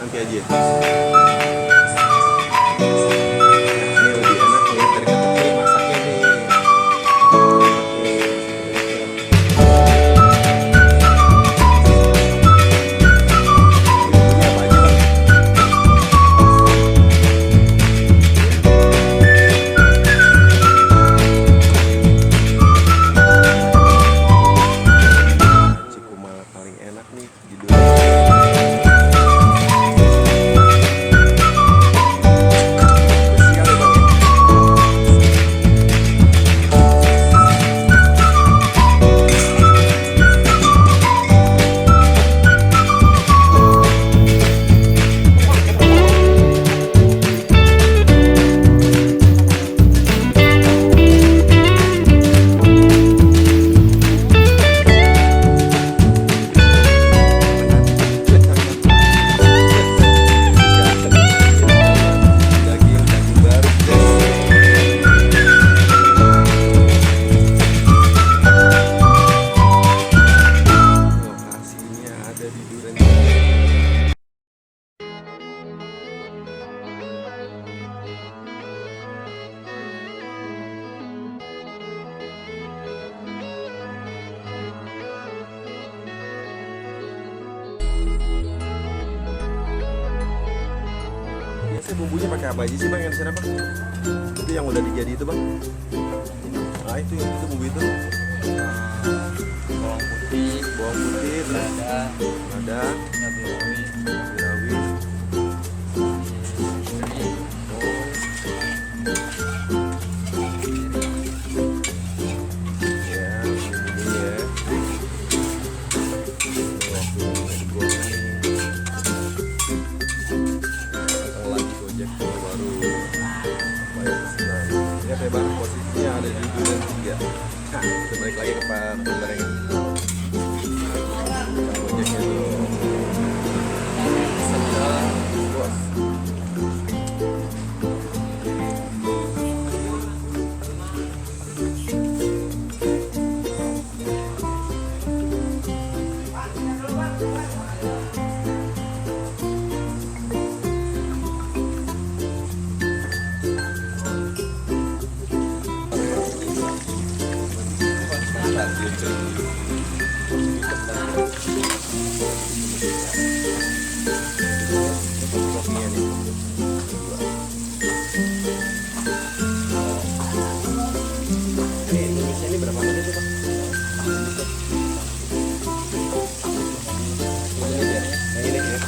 nanti aja. Ini lebih enak nih dari ketupi masaknya nih. Ini apa aja bang? Keumala paling enak nih di dunia. Biasanya bumbunya pakai apa aja sih bang yang di sana bang? Itu yang udah dijadi itu bang? Nah itu yang itu bumbu itu. Bawang putih, lada, cabai rawit. Ya bang, posisinya ada di duren 3. Nah, kita balik lagi ke penggorengan. Gojeknya tuh. Bos. Ini berapa menit itu, Pak? Yang ini ya.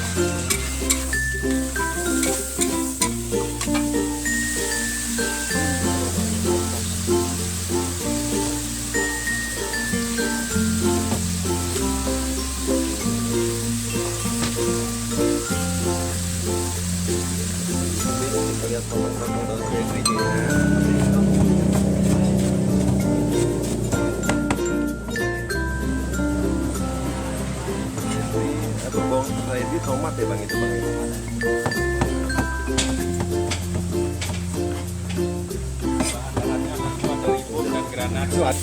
Lihat potong-potong daun seledrinya. Bawang seledri tomat ya bang itu bang. Bahan-bahannya cuma dari dan granat.